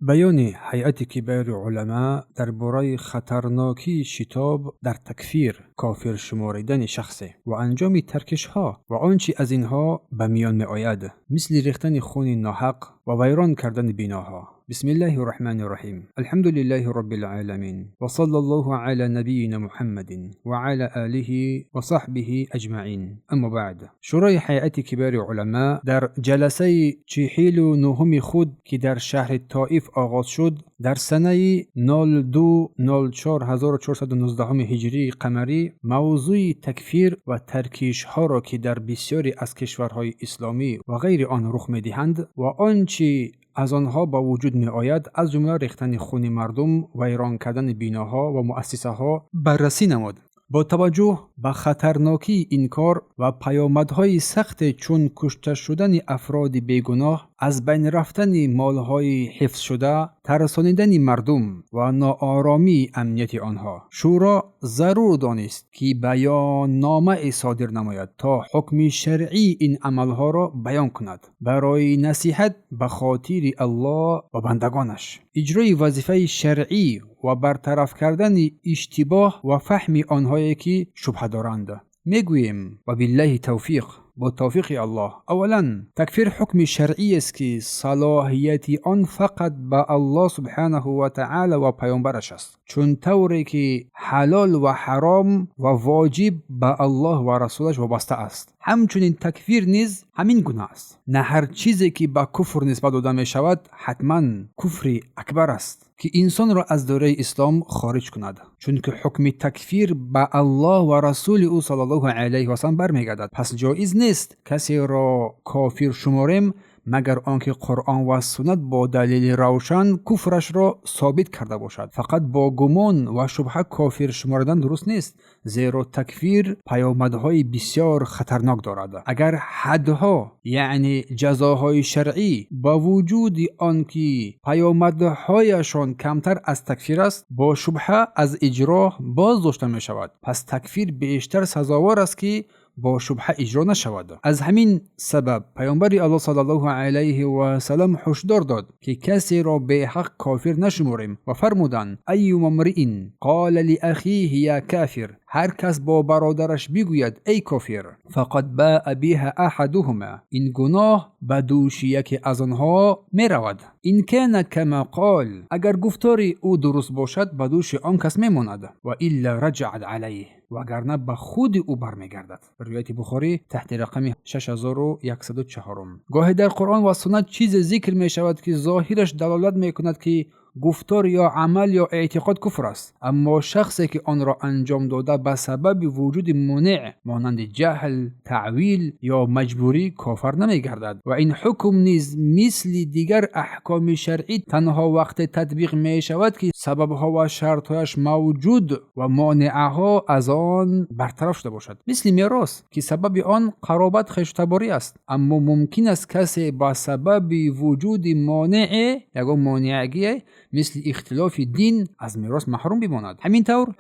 بیان هیئت کبار علما درباره خطرناکی شتاب در تکفیر، کافر شماریدن شخص و انجام ترکش ها و آنچه از اینها به میان می آید، مثل ریختن خون ناحق و ویران کردن بناها. بسم الله الرحمن الرحیم. الحمد لله رب العالمین و صلی الله علی نبینا محمد و علی آله و صحبه اجمعین. اما بعد، شورای هیئت کبار علما در جلسه 49 خود که در شهر طائف آغاز شد، در سنه 02/04/1419 هجری قمری، موضوع تکفیر و ترکیش ها را که در بسیاری از کشورهای اسلامی و غیر آن رخ می دهند و آنچه از آنها با وجود می آید، از جمله ریختن خون مردم، ویران کردن بناها و مؤسسه ها، بررسی نمود. با توجه به خطرناکی این کار و پیامدهای سخت چون کشته شدن افراد بیگناه، از بین رفتن مالهای حفظ شده، ترسانیدن مردم و ناآرامی امنیت آنها، شورا ضرور دانست که بیان نامه صادر نماید تا حکم شرعی این عملها را بیان کند، برای نصیحت به خاطر الله و بندگانش، اجرای وظیفه شرعی و برطرف کردن اشتباه و فهم آنهایی که شبهه دارند. میگوییم و بالله توفیق، با توفیق الله. اولا، تکفیر حکم شرعی است که صلاحیت آن فقط به الله سبحانه و تعالی و پیامبرش است، چون طوری که حلال و حرام و واجب به الله و رسولش وابسته است. همچنین تکفیر نیز همین گناه است. نه هر چیزی که به کفر نسبت داده می شود حتما کفر اکبر است که انسان را از دایره اسلام خارج کند، چون که حکم تکفیر به الله و رسول او صلی الله علیه و سلم برمیگردد. پس جایز نیست کسی را کافر شماریم مگر آنکه قرآن و سنت با دلیل روشن کفرش را ثابت کرده باشد. فقط با گمان و شبهه کافر شماردن درست نیست، زیرا تکفیر پیامدهای بسیار خطرناک دارد. اگر حدها یعنی جزاهای شرعی با وجود آنکه پیامدهایشان کمتر از تکفیر است، با شبهه از اجرا باز داشته می شود، پس تکفیر بیشتر سزاوار است که با شبهه اجرا نشود. از همین سبب پیامبر الله صلی الله علیه و سلم هشدار داد که کسی را به حق کافر نشمریم و فرمودند: ایوم امرئ قال لاخیه یا کافر، هر کس با برادرش بگوید ای کافر، فقد باء بها احدهما، این گناه به دوش یکی از آنها می رود. این کان کما قال، اگر گفتار او درست باشد به دوش آن کس می ماند، و الا رجعت علیه، وگرنه به خود او برمیگردد. روایت بخاری تحت رقم 6104. گاهی در قرآن و سنت چیز ذکر می شود که ظاهرش دلالت می کند که گفتار یا عمل یا اعتقاد کفر است، اما شخصی که آن را انجام داده به سبب وجود مانع مانند جهل، تعویل یا مجبوری کافر نمی گردد. و این حکم نیز مثل دیگر احکام شرعی تنها وقت تطبیق می شود که سببها و شرطهایش موجود و مانعها از آن برطرف شده باشد، مثل میراث که سبب آن قرابت خویشتباری است، اما ممکن است کسی با سبب وجود مانع یا مانعگی مثل اختلاف دین از میراث محروم بماند.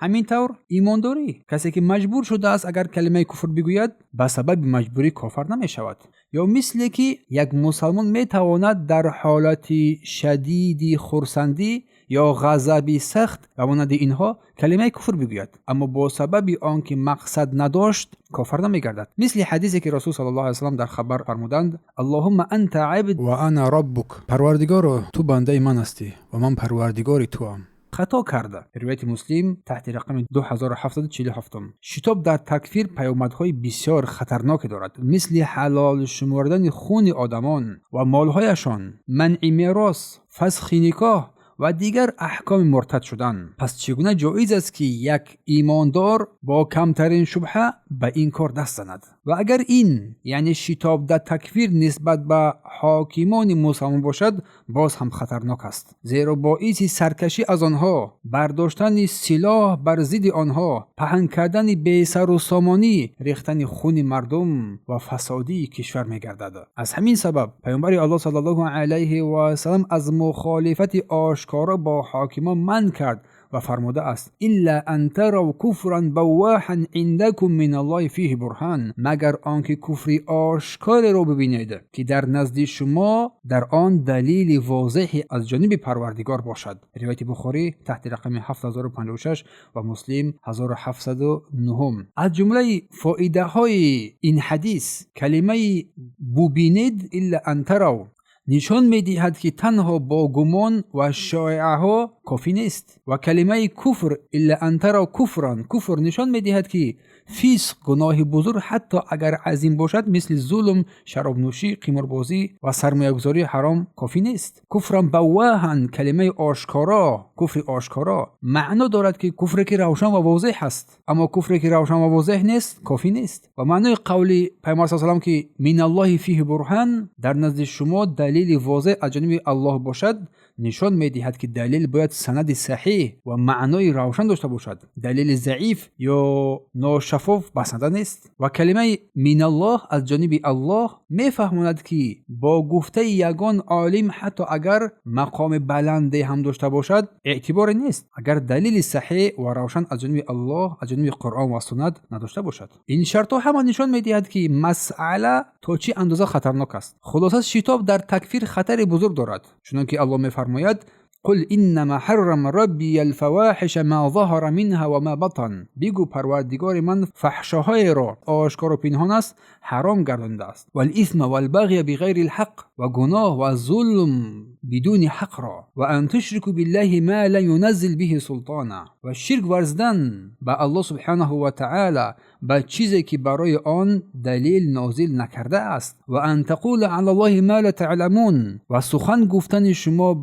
همین طور ایمانداری، کسی که مجبور شده است اگر کلمه کفر بگوید به سبب مجبوری کافر نمی شود. یا مثل که یک مسلمان می تواند در حالت شدید خرسندی یا غضب سخت و مانند اینها کلمه کفر بگوید، اما با سبب آنکه مقصد نداشت کافر نمیگردد، مثل حدیثی که رسول صلی الله علیه و سلم در خبر فرمودند: اللهم انت عبد و انا ربک، پروردگار تو بنده من هستی و من پروردگار تو ام. خطا کرده. روایت مسلم تحت رقم 2747. شتاب در تکفیر پیامدهای بسیار خطرناک دارد، مثل حلال شمردن خون آدمان و مالهایشان، منع میراث، فسخ نکاح و دیگر احکام مرتد شدن. پس چگونه جایز است که یک ایماندار با کمترین شبهه به این کار دست زند؟ و اگر این یعنی شتاب در تکفیر نسبت به حاکمان مسلمان باشد، باز هم خطرناک است، زیرا باعث سرکشی از آنها، برداشتن سلاح بر ضد آنها، پهن کردن بی سر و سامانی، ریختن خون مردم و فسادی کشور می‌گردد. از همین سبب پیامبر الله صلی الله علیه و سلم از مخالفت آشکارا با حاکمان منع کرد و فرموده است الا ان تروا کفرا بواحا عندکم من الله فیه برهان، مگر آنکه کفری آشکار رو ببینید که در نزد شما در آن دلیل واضحی از جانب پروردگار باشد. روایت بخاری تحت رقم 7056 و مسلم 1709. از جمله فایده های این حدیث کلمه ببینید الا ان تروا نشان می‌دهد که تنها با گمان و شایعه ها کافی نیست، و کلمه کفر الا ان تروا کفر نشان می‌دهد که فسق، گناه بزرگ حتی اگر عظیم باشد مثل ظلم، شراب نوشی، قماربازی و سرمایه‌گذاری حرام کافی نیست. کفر بواحا کلمه آشکارا، کفر آشکارا معنا دارد که کفر که روشن و واضح است، اما کفر که روشن و واضح نیست کافی نیست. و معنای قول پیامبر صلی الله علیه و آله که من الله فیه برهان، در نزد شما دلیل واضح از جانب الله باشد، نشان می‌دهد که دلیل باید سند صحیح و معنای روشن داشته باشد. دلیل ضعیف یا ناشفاف بسنده نیست. و کلمه من الله از جانب الله میفهماند که با گفته یگان عالم حتی اگر مقام بلندی هم داشته باشد اعتبار نیست اگر دلیل صحیح و روشن از جانب الله، از جانب قرآن و سنت نداشته باشد. این شرط هم نشان می‌دهد که مسئله تا چه اندازه خطرناک است. خلاصه شتاب در تکفیر خطر بزرگ دارد، چنانکه الله می‌فرماید قل انما حرم ربی الفواحش ما ظهر منها و ما بطن، بگو پروردگار من فحشاهای را آشکار و پنهان است حرام گردانده است، و الاثم و البغی بغیر الحق، و گناه و ظلم بدون حق را، و ان تشرکوا بالله ما لا ينزل به سلطانا، و شرک ورزیدن به الله سبحانه و تعالی به چیزی که برای آن دلیل نازل نکرده است، و ان تقول علی الله ما لا تعلمون، و سخن گفتن شما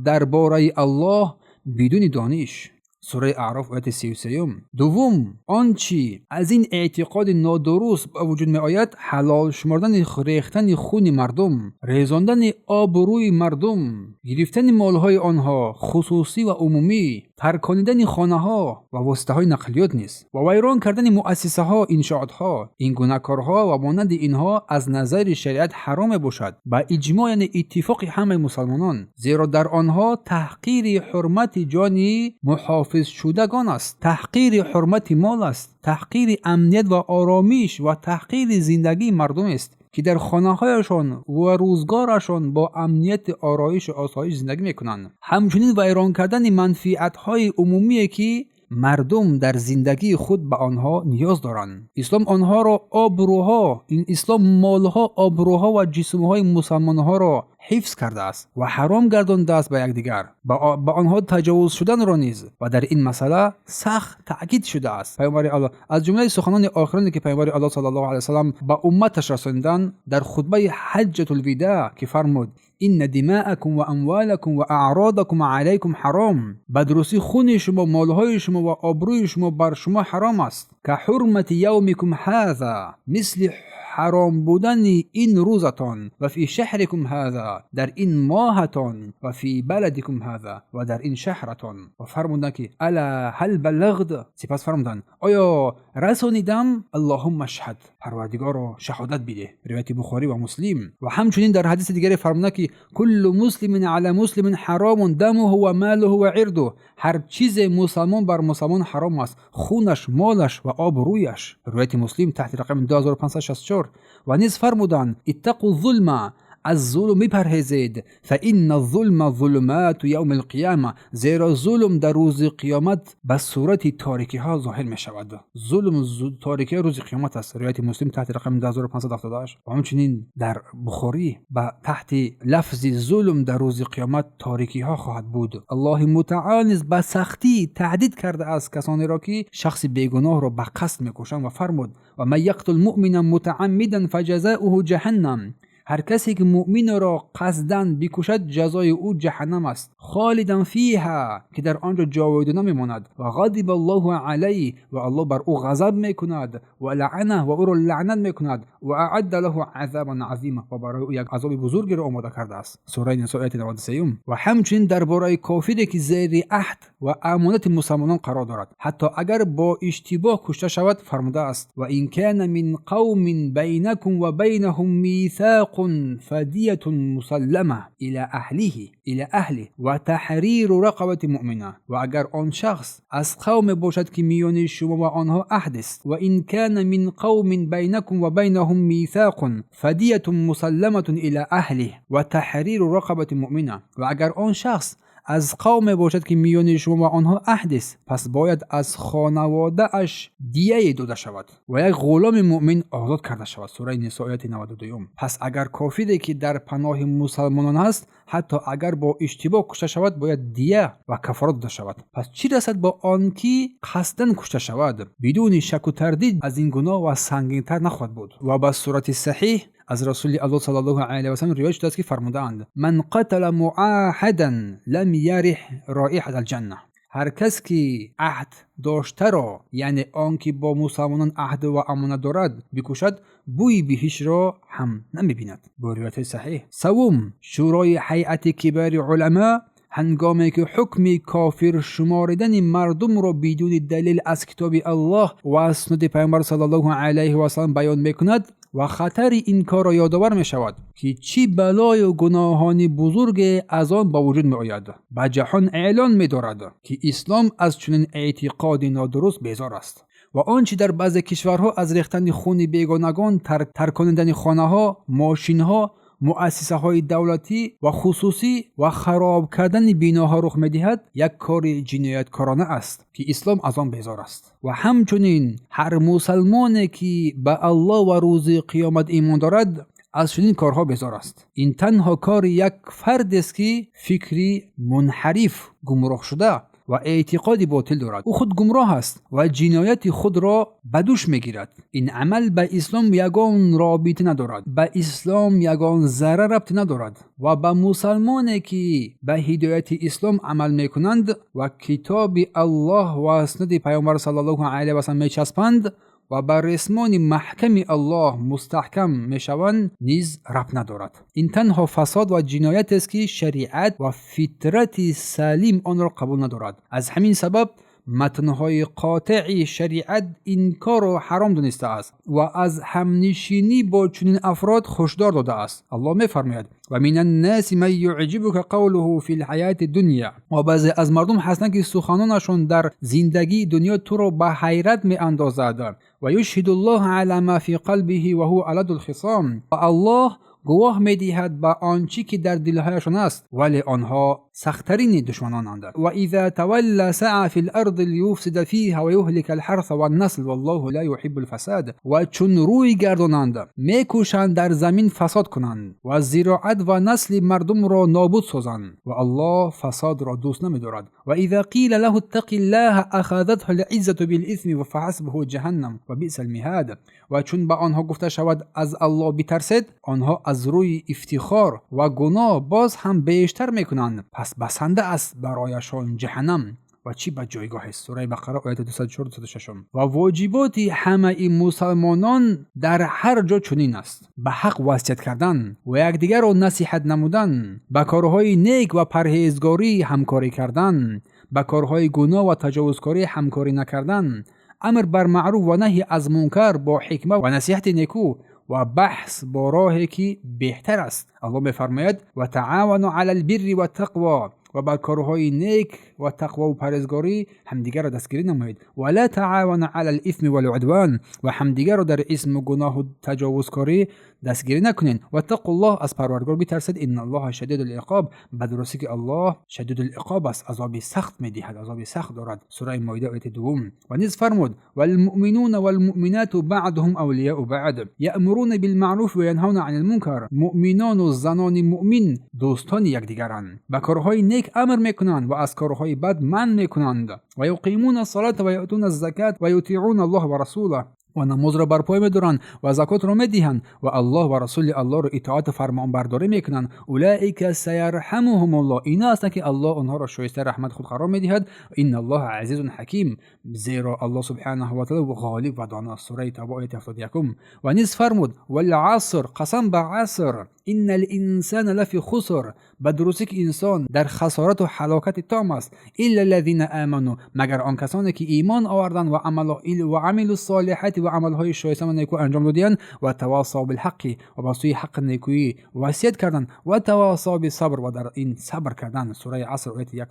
درباره الله بدون دانش. سوره اعراف آیت 33. دوم، آنچه از این اعتقاد نادرست به وجود می آید حلال شمردن ریختن خون مردم، ریزاندن آبروی مردم، گرفتن مالهای آنها خصوصی و عمومی، ترکاندن خانه ها و واسطه های نقلیات نیست، و ویران کردن مؤسسه ها، انشاءات ها. این گناهکارها و مانند اینها از نظر شریعت حرام باشد با اجماع، یعنی اتفاق همه مسلمانان، زیرا در آنها تحقیر حرمت جانی محافظ شدگان است، تحقیر حرمت مال است، تحقیر امنیت و آرامش و تحقیر زندگی مردم است که در خانه‌هایشان و روزگارشان با امنیت، آرایش و آسایش زندگی میکنند. همچنین ویران کردن منفعت‌های عمومی که مردم در زندگی خود به آنها نیاز دارند. اسلام آنها را آبروها، این اسلام مالها، آبروها و جسمهای مسلمانها را حفظ کرده است و حرام گردانده است به یکدیگر، با آنها تجاوز شدن را نیز، و در این مسئله سخت تاکید شده است. پیامبر الله از جمله سخنان آخرین که پیامبر الله صلی الله علیه و سلم به امتش رساندند در خطبه حجة الوداع که فرمود این دماءکم و اموالکم و اعراضکم علیکم حرام، بدرسی خون شما، مالهای شما و آبروی شما بر شما حرام است، که حرمت یومکم هذا، مثل حرام بودن این روزتان، و فی شهرکم هذا، در این ماهتان، و فی بلدکم هذا، و در این شهرتان. و فرمودند که الا هل بلغت، سپس فرمودند آیا رسانیدم؟ اللهم اشهد، پروردگارا شهادت بده. روایت بخاری و مسلم. و همچنین در حدیث دیگری فرمودند که کل مسلم علی مسلم حرام دمه و ماله و عرضه، هر چیز مسلمان بر مسلمان حرام است، خونش، مالش و آبرویش. روایت مسلم تحت رقم 2564. و نیز فرمودند اتقوا الظلم، از ظلم بپرهیزید، فان الظلم ظلمات یوم القیامه، زیرا ظلم در روز قیامت به صورت تاریکی ها ظاهر می شود. ظلم تاریکی روز قیامت است. روایت مسلم تحت رقم 2578. و همچنین در بخاری به تحت لفظ ظلم در روز قیامت تاریکی ها خواهد بود. الله متعال نیز به سختی تهدید کرده است کسانی را که شخص بیگناه را به قصد میکشند و فرمود و من یقتل مؤمنا متعمدا فجزاؤه جهنم، هر کسی که مؤمن را قصداً بکشد جزای او جهنم است، خالدا فیها، که در آنجا جاودانه میماند، و غضب الله علیه، و الله بر او غضب میکند، و لعنه، و او را لعنت میکند، و اعد له عذابا عظیما، و برای او یک عذاب بزرگی را آماده کرده است. سوره نساء آیه 93. و همچنین درباره کافری که زیر عهد و امانت مسلمانان قرار دارد. حتی اگر با اشتباه کشته شود فرموده است و این کان من قوم بینکم و بینهم میثاق فدیه مسلمه الی اهله و تحریر رقبه مؤمنه. و اگر آن شخص از قوم باشد که میان شما و آنها عهد است و این کان من قوم بینکم و بینهم میثاق فدیه مسلمه الی اهله و تحریر رقبه مؤمنه. و اگر آن شخص از قوم باشد که میان شما و آنها عهد است، پس باید از خانواده اش دیه داده شود و یک غلام مؤمن آزاد کرده شود. سوره نساء آیه 92. پس اگر کافری که در پناه مسلمانان است، حتی اگر با اشتباه کشته شود باید دیه و کفاره داده شود. پس چی رسد با آن که قصدن کشته شود؟ بدون شک و تردید از این گناه و سنگین‌تر نخواهد بود. و به صورت صحیح از رسول الله صلی الله علیه و سلم روایت شده است که فرمودند: من قتل معاهدا لم یرح رائحة الجنه. هر کس که عهد داشته را، یعنی آن که با مسلمانان عهد و امانت دارد، بکشد، بوی بهش را هم نمیبیند. با روایت صحیح. سوم، شورای هیئت کبار علما هنگامی که حکم کافر شماردن مردم را بدون دلیل از کتاب الله و سنت پیامبر صلی الله علیه و سلم بیان میکند و خطر این کار را یادآور می شود که چی بلای و گناهان بزرگ از آن با وجود می آید. به جهان اعلان می دارد که اسلام از چنین اعتقاد نادرست بیزار است. و آنچه در بعضی کشورها از ریختن خون بیگانگان، ترک کردن خانه ها، ماشین ها، مؤسسه های دولتی و خصوصی و خراب کردن بیناها رخ می‌دهد، یک کار جنایتکارانه است که اسلام از آن بیزار است. و همچنین هر مسلمانی که به الله و روز قیامت ایمان دارد از چنین کارها بیزار است. این تنها کار یک فرد است که فکری منحرف، گمراه شده و اعتقادی باطل دارد. او خود گمراه است و جنایت خود را به دوش میگیرد. این عمل به اسلام یگان رابطه ندارد، به اسلام یگان ذره ربط ندارد و به مسلمانی که به هدایت اسلام عمل میکنند و کتاب الله و سنت پیامبر صلی الله علیه و سلم میچسبند و بر رسمان محکم الله مستحکم میشوند نیز ربط ندارد. این تنها فساد و جنایت است که شریعت و فطرت سلیم آن را قبول ندارد. از همین سبب متنهای قاطع شریعت این کار را حرام دانسته است و از همنشینی با چنین افراد هشدار داده است. الله می‌فرماید: و من الناس من یعجبک قوله فی الحیاة الدنیا. و بعضی از مردم هستند که سخنانشان در زندگی دنیا تو را به حیرت می‌اندازد و یشهد الله علی ما فی قلبه و هو الد الخصام. و الله گواه می‌دهد به آنچه که در دلهایشان است، ولی آنها سخت‌ترین دشمنانند. و اذا تولى سعى فی الارض لیفسد فیها و یهلک الحرث والنسل والله لا يحب الفساد. و چون روی گردانند میکوشند در زمین فساد کنند و زراعت و نسل مردم را نابود سازند و الله فساد را دوست نمی‌دارد. و اذا قیل له اتق الله اخذته العزة بالاثم فحسبه جهنم و بئس المهاد. و چون به آنها گفته شود از الله بترسید، آنها از روی افتخار و گناه باز هم بیشتر میکنند، پس بسنده است برایشان جهنم و چی به جایگاه است. سوره بقره آیه 204-206. و واجبات همه مسلمانان در هر جا چنین است: به حق وصیت کردن و یکدیگر را نصیحت نمودن، به کارهای نیک و پرهیزگاری همکاری کردن، به کارهای گناه و تجاوزکاری همکاری نکردن، امر بر معروف و نهی از منکر با حکمت و نصیحت نیکو و بحث با راهی که بهتر است. الله می‌فرماید: و تعاونوا علی البر و التقوی. و با کارهای نیک و تقوا و پرهیزگاری همدیگر را دستگیری نمایید. ولا تعاونوا علی الاثم والعدوان. و همدیگر را در اسم و گناه و تجاوزکاری دستگیری نکنین. و اتقوا الله، از پروردگار بترسید. ان الله شدید العقاب. بدرستی که الله شدید العقاب است، عذاب سخت میدهد، عذاب سخت دارد. سوره مائده آیه 2. و نیز فرمود: والمؤمنون والمؤمنات بعضهم اولیاء بعض یأمرون بالمعروف و ینهون عن المنکر. مؤمنان و زنان مؤمن دوستان یکدیگرند، به کارهای نیک امر میکنند و از کارهای بد منع میکنند. و یقیمون الصلاة و یؤتون الزکات و یطیعون الله و رسوله. و نماز را برپای می‌دارند و زکات را می‌دهند و الله و رسول الله را اطاعت و فرمانبرداری می‌کنند، اولئک سیرحمهم الله، اینا هستند که الله آنها را شایسته رحمت خود قرار می‌دهد. ان الله عزیز حکیم، زیرا الله سبحانه و تعالی غالب و دانا. سوره توبه آیه 71. و نیز فرمود والعصر، قسم به عصر، ان الانسان لفی خسر، به درستی که انسان در خسارت و هلاکت تام است، الا الذين آمنوا، مگر آن کسانی که ایمان آوردند و عملوا الصالحات و عملهای شایسته و نیکو انجام دادند، و تواصوا بالحق، و به سوی حق نیکویی وصیت کردند، و تواصوا بالصبر، و در این صبر کردند. سوره عصر آیه 1.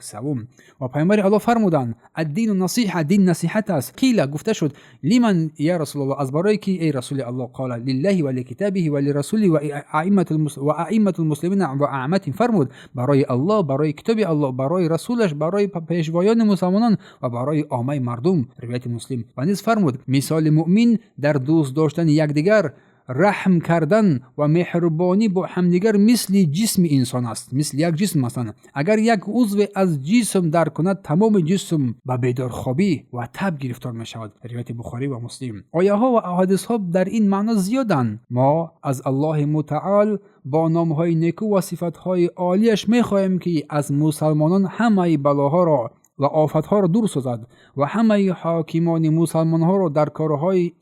و پیامبر الله فرمودند الدین النصیحه، دین نصیحت است. قیل، گفته شد لمن یا رسول الله، از برای کی ای رسول الله؟ قال لله و لکتابه و لرسوله و ائمه المسلمین و اعمتهم، فرمود برای الله، برای کتاب الله، برای رسولش، برای پیشوایان مسلمانان و برای عامه مردم. روایت مسلم. و نیز فرمود مثال مؤمن در دوست داشتن یکدیگر، رحم کردن و مهربانی با همدیگر مثل جسم انسان است، مثل یک جسم هستند. اگر یک عضو از جسم در کند، تمام جسم به بیدارخوابی و تب گرفتار می شود. روایت بخاری و مسلم. آیه ها و احادیث ها در این معنا زیادند. ما از الله متعال با نام های نیکو و صفات های عالیش می خواهیم که از مسلمانان همه بلاها را و آفتها را دور سازد و همه حاکمان مسلمان ها را در کارهای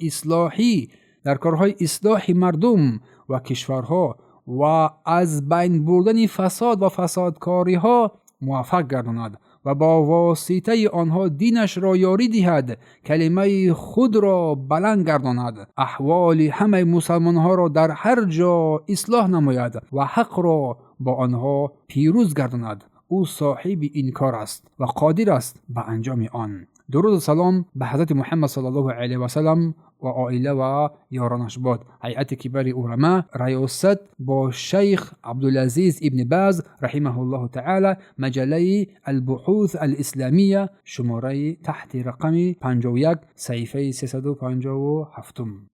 اصلاحی مردم و کشورها و از بین بردن فساد و فسادکاری ها موفق گرداند و با واسطه آنها دینش را یاری دهد، کلمه خود را بلند گرداند، احوال همه مسلمان ها را در هر جا اصلاح نماید و حق را با آنها پیروز گرداند. او صاحب این کار است و قادر است به انجام آن. درود و سلام به حضرت محمد صلی الله علیه و سلم و عائله و یارانش باد. هیئت کبار علما ریاست با شیخ عبدالعزیز ابن باز رحمه الله تعالی، مجله البحوث الاسلامیه، شماره تحت رقم 51 صفحه 357.